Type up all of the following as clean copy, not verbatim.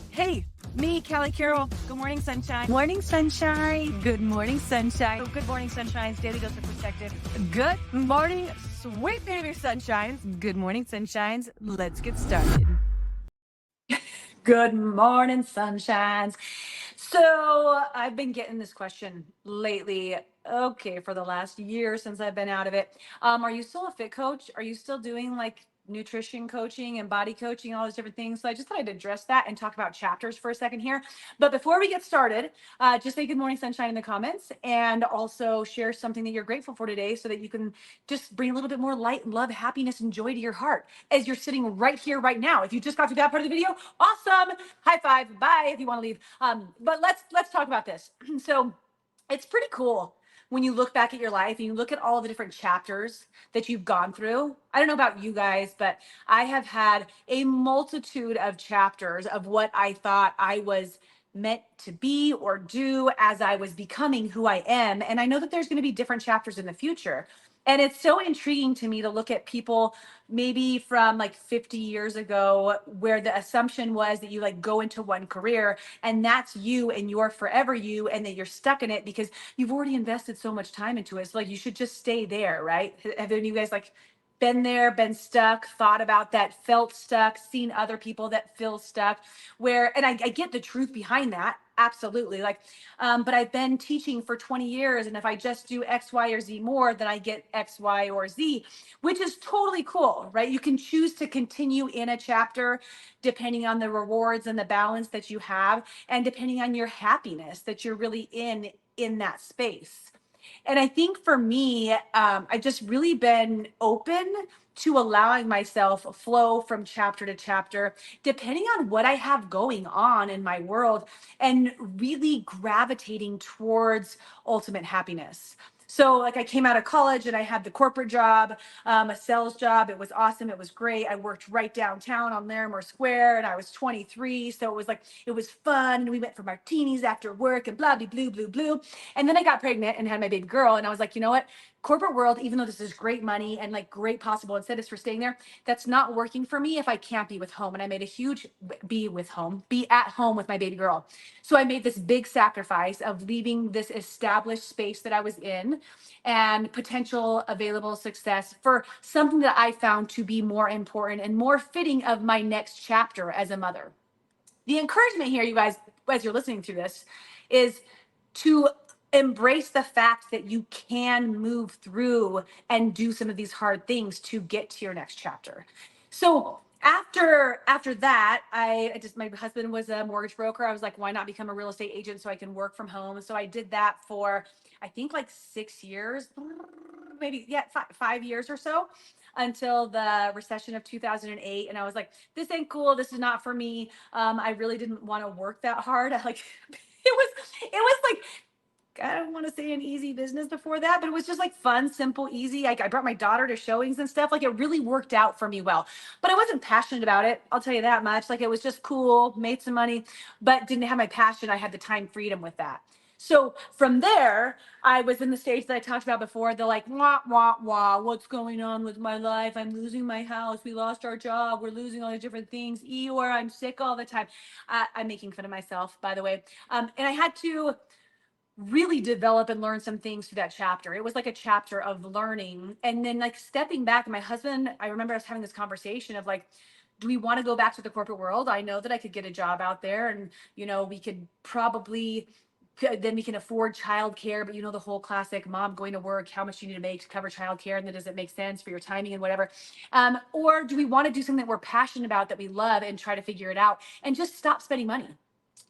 Hey, me, Kelly Carroll. Good morning, sunshine. Morning, sunshine. Good morning, sunshine. Oh, good morning, sunshines. Daily dose of perspective. Good morning, Sweet baby sunshines. good morning, sunshines. Let's get started. Good morning, sunshines. So I've been getting this question lately. Okay, for the last year since I've been out of it. Are you still a fit coach? Are you still doing like nutrition coaching and body coaching, all those different things? So I just thought I'd address that and talk about chapters for a second here. But before we get started, just say good morning, sunshine in the comments, and also share something that you're grateful for today so that you can just bring a little bit more light, love, happiness, and joy to your heart as you're sitting right here, right now. If you just got to that part of the video, awesome. High five. Bye if you want to leave. But let's talk about this. So it's pretty cool when you look back at your life and you look at all the different chapters that you've gone through. I don't know about you guys, but I have had a multitude of chapters of what I thought I was meant to be or do as I was becoming who I am. And I know that there's going to be different chapters in the future. And it's so intriguing to me to look at people maybe from like 50 years ago, where the assumption was that you like go into one career and that's you and you're forever you, and that you're stuck in it because you've already invested so much time into it. So like you should just stay there, right? Have any of you guys like been there, been stuck, thought about that, felt stuck, seen other people that feel stuck? Where, and I get the truth behind that. Absolutely. But I've been teaching for 20 years. And if I just do X, Y, or Z more, then I get X, Y, or Z, which is totally cool, right? You can choose to continue in a chapter depending on the rewards and the balance that you have, and depending on your happiness that you're really in that space. And I think for me, I've just really been open to allowing myself flow from chapter to chapter, depending on what I have going on in my world, and really gravitating towards ultimate happiness. So, like, I came out of college and I had the corporate job, a sales job. It was awesome. It was great. I worked right downtown on Larimer Square, and I was 23. So it was like, it was fun. And we went for martinis after work and blah, blah, blue, blue, blue. And then I got pregnant and had my baby girl. And I was like, you know what? Corporate world, even though this is great money and like great possible incentives for staying there, that's not working for me if I can't be with home. And I made a huge be at home with my baby girl. So I made this big sacrifice of leaving this established space that I was in and potential available success for something that I found to be more important and more fitting of my next chapter as a mother. The encouragement here, you guys, as you're listening to this, is to embrace the fact that you can move through and do some of these hard things to get to your next chapter. So after that, I just, my husband was a mortgage broker. I was like, why not become a real estate agent so I can work from home? So I did that for, I think, like 6 years, maybe, yeah, 5 years or so, until the recession of 2008. And I was like, this ain't cool. This is not for me. I really didn't want to work that hard. I like, it was like, I don't want to say an easy business before that, but it was just like fun, simple, easy. I brought my daughter to showings and stuff. Like, it really worked out for me well, but I wasn't passionate about it. I'll tell you that much. Like, it was just cool, made some money, but didn't have my passion. I had the time freedom with that. So from there, I was in the stage that I talked about before. They're like, wah, wah, wah, what's going on with my life? I'm losing my house. We lost our job. We're losing all these different things. Eeyore, I'm sick all the time. I'm making fun of myself, by the way. And I had to really develop and learn some things through that chapter. It was like a chapter of learning and then like stepping back. And my husband, I remember us having this conversation of like, do we want to go back to the corporate world? I know that I could get a job out there, and we could probably, then we can afford childcare, but the whole classic mom going to work, how much you need to make to cover childcare, and then does it make sense for your timing and whatever? Or do we want to do something that we're passionate about, that we love, and try to figure it out and just stop spending money?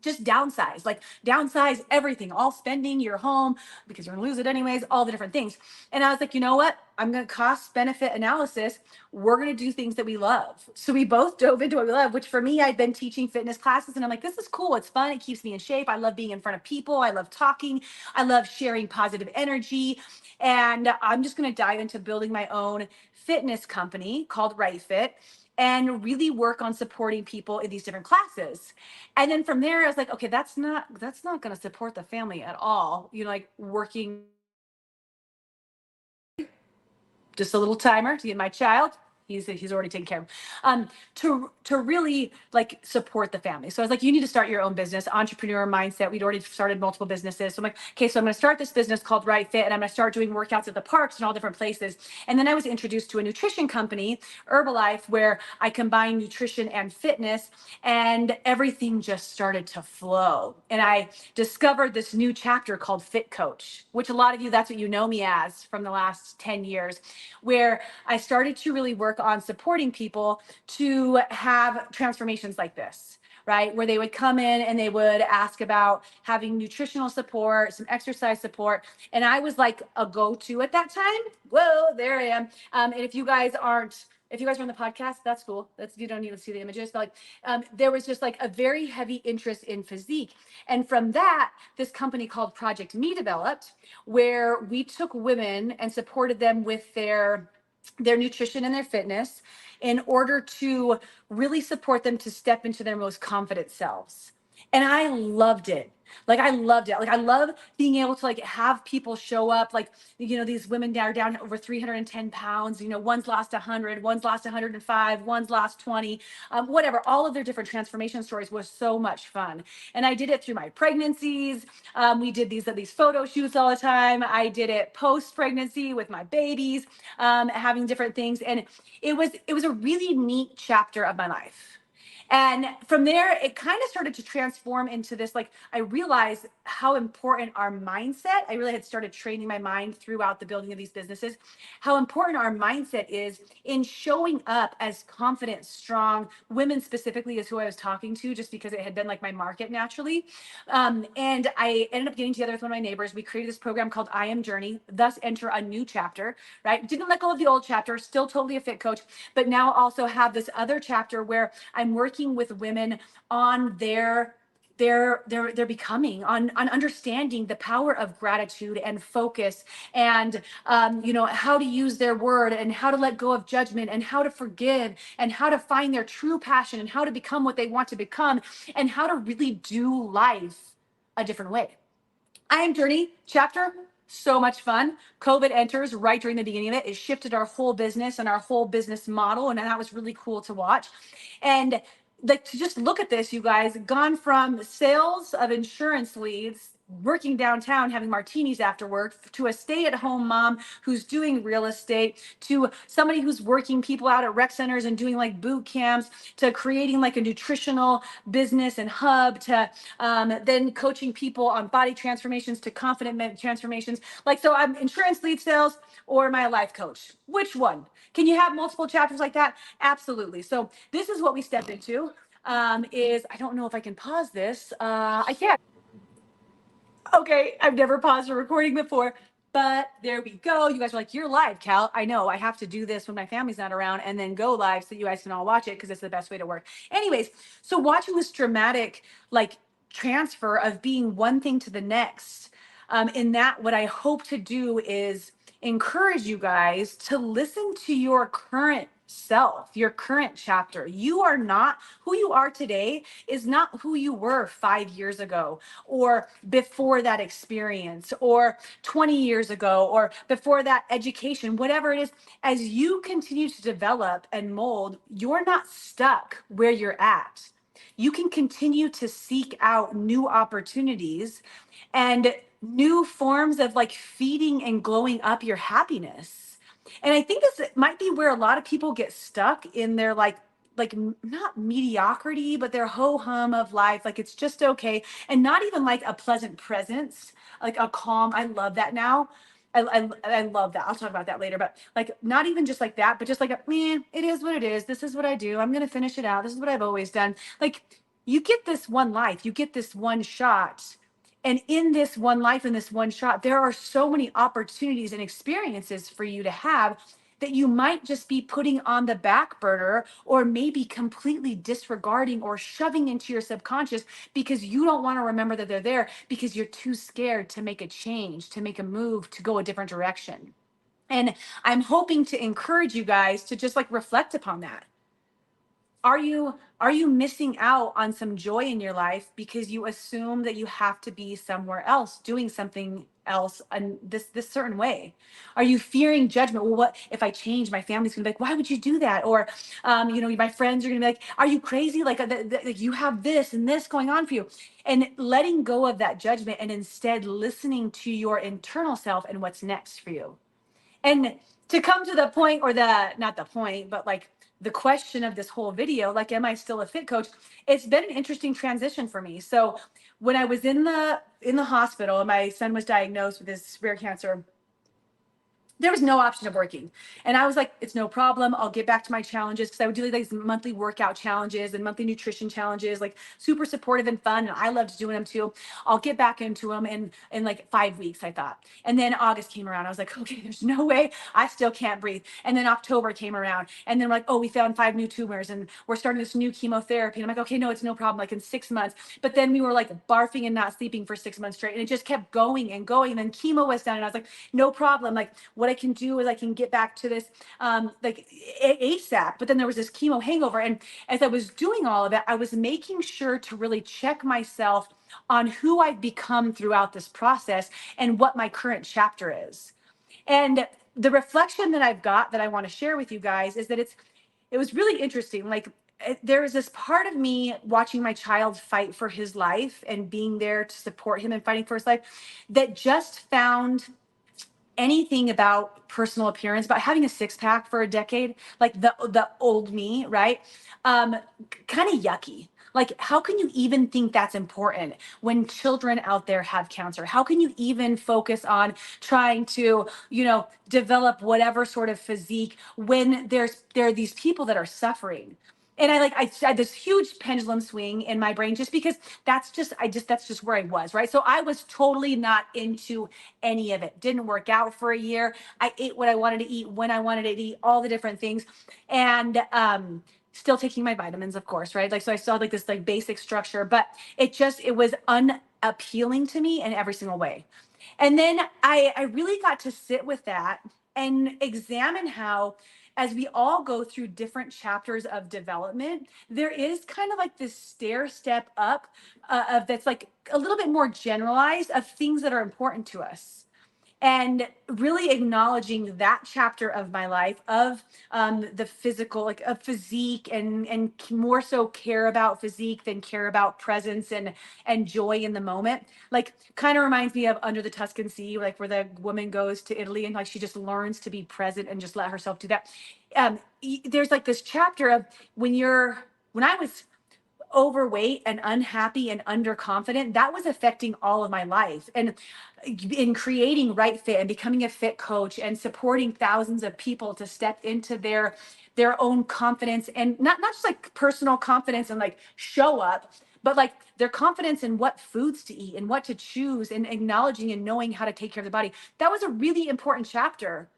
Just downsize, like downsize everything, all spending, your home, because you're gonna lose it anyways, all the different things. And I was like, you know what? I'm gonna cost benefit analysis. We're gonna do things that we love. So we both dove into what we love, which for me, I've been teaching fitness classes, and I'm like, this is cool. It's fun. It keeps me in shape. I love being in front of people. I love talking. I love sharing positive energy. And I'm just gonna dive into building my own fitness company called Right Fit, and really work on supporting people in these different classes. And then from there, I was like, okay, that's not going to support the family at all. Like working, just a little timer to get my child. He's already taken care of. To really like support the family. So I was like, you need to start your own business, entrepreneur mindset. We'd already started multiple businesses. So I'm like, okay, so I'm going to start this business called Right Fit, and I'm going to start doing workouts at the parks and all different places. And then I was introduced to a nutrition company, Herbalife, where I combine nutrition and fitness, and everything just started to flow. And I discovered this new chapter called Fit Coach, which a lot of you, that's what you know me as from the last 10 years, where I started to really work on supporting people to have transformations like this, right? Where they would come in and they would ask about having nutritional support, some exercise support. And I was like a go-to at that time. Whoa, there I am. And if you guys are on the podcast, that's cool. That's, you don't need to see the images, but like, there was just like a very heavy interest in physique. And from that, this company called Project Me developed, where we took women and supported them with their nutrition and their fitness in order to really support them to step into their most confident selves. And I loved it. Like I loved it. Like I love being able to like have people show up. Like, you know, these women are down over 310 pounds. You know, one's lost 100, one's lost 105, one's lost 20, whatever. All of their different transformation stories was so much fun. And I did it through my pregnancies. We did these photo shoots all the time. I did it post pregnancy with my babies, having different things. And it was a really neat chapter of my life. And from there, it kind of started to transform into this. Like, I realized how important our mindset, I really had started training my mind throughout the building of these businesses, how important our mindset is in showing up as confident, strong women, specifically, is who I was talking to, just because it had been like my market naturally. And I ended up getting together with one of my neighbors. We created this program called I Am Journey, thus enter a new chapter, right? Didn't let go of the old chapter, still totally a fit coach, but now also have this other chapter where I'm working with women on their becoming, on understanding the power of gratitude and focus, and how to use their word, and how to let go of judgment, and how to forgive, and how to find their true passion, and how to become what they want to become, and how to really do life a different way. I Am Journey chapter, so much fun. COVID enters right during the beginning of it. It shifted our whole business and our whole business model, and that was really cool to watch. And like, to just look at this, you guys, gone from sales of insurance leads, working downtown having martinis after work, to a stay-at-home mom who's doing real estate, to somebody who's working people out at rec centers and doing like boot camps, to creating like a nutritional business and hub, to then coaching people on body transformations, to confident transformations. Like, so I'm insurance lead sales, or am I a life coach? Which one? Can you have multiple chapters like that? Absolutely. So this is what we stepped into. Is, I don't know if I can pause this. I can. Okay, I've never paused a recording before, but there we go. You guys are like, you're live, Cal. I know, I have to do this when my family's not around and then go live so you guys can all watch it, because it's the best way to work. Anyways, so watching this dramatic like transfer of being one thing to the next, in that, what I hope to do is encourage you guys to listen to your current self, your current chapter. You are not who you are today, is not who you were 5 years ago, or before that experience, or 20 years ago, or before that education, whatever it is. As you continue to develop and mold, you're not stuck where you're at. You can continue to seek out new opportunities and new forms of like feeding and glowing up your happiness. And I think this might be where a lot of people get stuck in their not mediocrity, but their ho hum of life. Like, it's just okay. And not even like a pleasant presence, like a calm. I love that now. I love that. I'll talk about that later. But like, not even just like that, but just like, man, it is what it is. This is what I do. I'm going to finish it out. This is what I've always done. Like, you get this one life, you get this one shot. And in this one life, in this one shot, there are so many opportunities and experiences for you to have that you might just be putting on the back burner, or maybe completely disregarding or shoving into your subconscious, because you don't want to remember that they're there, because you're too scared to make a change, to make a move, to go a different direction. And I'm hoping to encourage you guys to just like reflect upon that. Are you missing out on some joy in your life because you assume that you have to be somewhere else doing something else in this certain way? Are you fearing judgment? Well, what if I change? My family's gonna be like, why would you do that? Or, my friends are gonna be like, are you crazy? Like, like you have this and this going on for you, and letting go of that judgment and instead listening to your internal self and what's next for you. And to come to the point, or the not the point, but like the question of this whole video, like, am I still a fit coach? It's been an interesting transition for me. So when I was in the hospital and my son was diagnosed with this rare cancer, there was no option of working. And I was like, it's no problem. I'll get back to my challenges, because I would do like these monthly workout challenges and monthly nutrition challenges, like super supportive and fun. And I loved doing them too. I'll get back into them in like 5 weeks, I thought. And then August came around. I was like, okay, there's no way. I still can't breathe. And then October came around. And then we're like, oh, we found 5 new tumors and we're starting this new chemotherapy. And I'm like, okay, no, it's no problem. Like in 6 months. But then we were like barfing and not sleeping for 6 months straight. And it just kept going and going. And then chemo was done. And I was like, no problem. Like, what I can do is I can get back to this like ASAP. But then there was this chemo hangover. And as I was doing all of it, I was making sure to really check myself on who I've become throughout this process and what my current chapter is. And the reflection that I've got that I want to share with you guys is that it was really interesting. Like, there was this part of me watching my child fight for his life and being there to support him and fighting for his life, that just found anything about personal appearance, about having a six pack for a decade, like the old me, right? Kind of yucky. Like, how can you even think that's important when children out there have cancer? How can you even focus on trying to, develop whatever sort of physique when there are these people that are suffering? And I had this huge pendulum swing in my brain, just because that's just where I was, right? So I was totally not into any of it. Didn't work out for a year. I ate what I wanted to eat when I wanted to eat, all the different things. And still taking my vitamins, of course, right? Like, so I saw like this like basic structure, but it was unappealing to me in every single way. And then I really got to sit with that and examine how, as we all go through different chapters of development, there is kind of like this stair step up of that's like a little bit more generalized of things that are important to us. And really acknowledging that chapter of my life of the physical, like a physique, and more so care about physique than care about presence and joy in the moment. Like, kind of reminds me of Under the Tuscan Sea, like where the woman goes to Italy and like she just learns to be present and just let herself do that. There's like this chapter of when I was overweight and unhappy and underconfident, that was affecting all of my life. And in creating Right Fit and becoming a fit coach and supporting thousands of people to step into their own confidence, and not just like personal confidence and like show up, but like their confidence in what foods to eat and what to choose, and acknowledging and knowing how to take care of the body. That was a really important chapter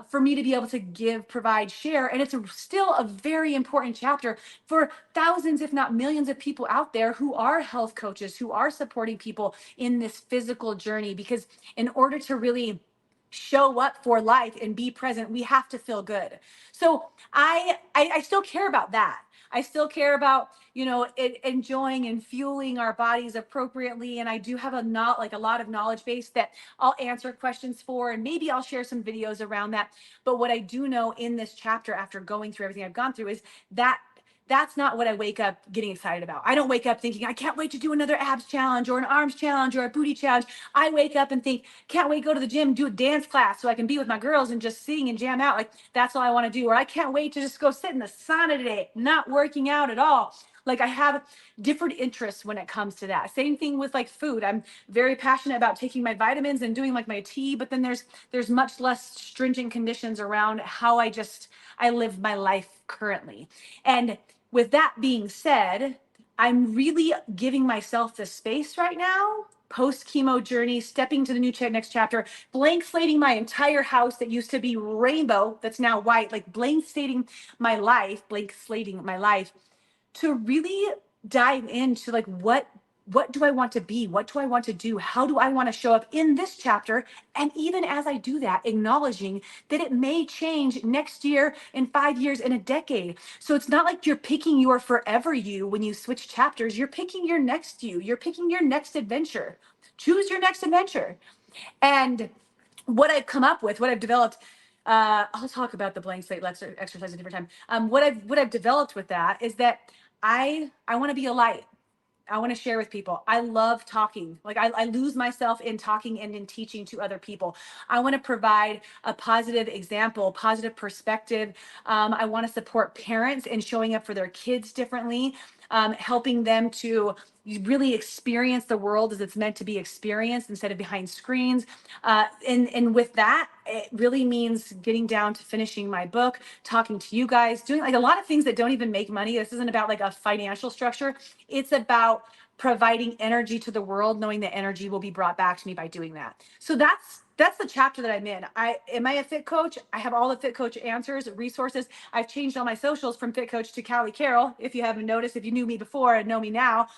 for me to be able to give, provide, share. And it's still a very important chapter for thousands, if not millions of people out there who are health coaches, who are supporting people in this physical journey. Because in order to really show up for life and be present, we have to feel good. So I still care about that. I still care about, enjoying and fueling our bodies appropriately. And I do have a lot of knowledge base that I'll answer questions for, and maybe I'll share some videos around that. But what I do know in this chapter, after going through everything I've gone through, is that that's not what I wake up getting excited about. I don't wake up thinking, I can't wait to do another abs challenge or an arms challenge or a booty challenge. I wake up and think, can't wait to go to the gym, do a dance class so I can be with my girls and just sing and jam out. Like, that's all I want to do. Or I can't wait to just go sit in the sauna today, not working out at all. Like, I have different interests when it comes to that. Same thing with like food. I'm very passionate about taking my vitamins and doing like my tea, but then there's much less stringent conditions around how I live my life currently. And with that being said, I'm really giving myself the space right now, post chemo journey, stepping to the next chapter, blank slating my entire house that used to be rainbow, that's now white, like blank slating my life, to really dive into like what do I want to be? What do I want to do? How do I want to show up in this chapter? And even as I do that, acknowledging that it may change next year, in 5 years, in a decade. So it's not like you're picking your forever you when you switch chapters. You're picking your next you. You're picking your next adventure. Choose your next adventure. And what I've come up with, what I've developed, I'll talk about the blank slate exercise a different time. What I've developed with that is that I want to be a light. I want to share with people. I love talking. Like I lose myself in talking and in teaching to other people. I want to provide a positive example, positive perspective. I want to support parents in showing up for their kids differently, helping them to really experience the world as it's meant to be experienced instead of behind screens. And with that, it really means getting down to finishing my book, talking to you guys, doing like a lot of things that don't even make money. This isn't about like a financial structure. It's about providing energy to the world, knowing that energy will be brought back to me by doing that. So that's the chapter that I'm in. Am I a fit coach? I have all the fit coach answers, resources. I've changed all my socials from fit coach to Callie Carroll. If you haven't noticed, if you knew me before and know me now,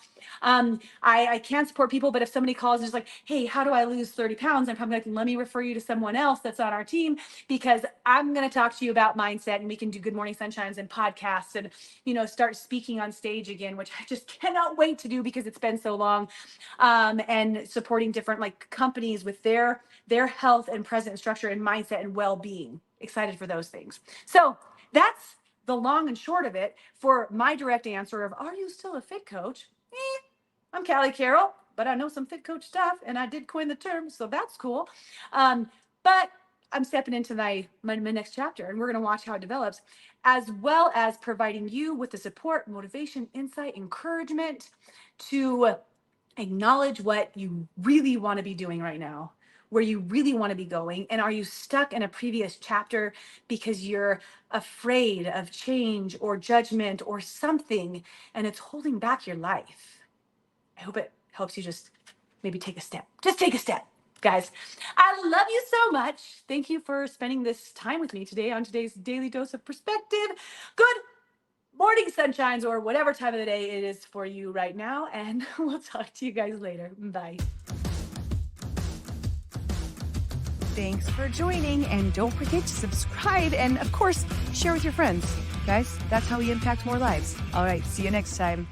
I can support people, but if somebody calls and is like, hey, how do I lose 30 pounds? I'm probably like, let me refer you to someone else that's on our team, because I'm going to talk to you about mindset, and we can do Good Morning Sunshines and podcasts and, start speaking on stage again, which I just cannot wait to do because it's been so long. And supporting different like companies with their health and present structure and mindset and well-being. Excited for those things. So that's the long and short of it for my direct answer of, are you still a fit coach? I'm Callie Carroll, but I know some fit coach stuff, and I did coin the term, so that's cool. But I'm stepping into my next chapter, and we're going to watch how it develops, as well as providing you with the support, motivation, insight, encouragement to acknowledge what you really want to be doing right now, where you really want to be going. And are you stuck in a previous chapter because you're afraid of change or judgment or something, and it's holding back your life? I hope it helps you just maybe take a step. Just take a step, guys. I love you so much. Thank you for spending this time with me today on today's Daily Dose of Perspective. Good morning, sunshines, or whatever time of the day it is for you right now. And we'll talk to you guys later. Bye. Thanks for joining, and don't forget to subscribe and, of course, share with your friends. Guys, that's how we impact more lives. All right, see you next time.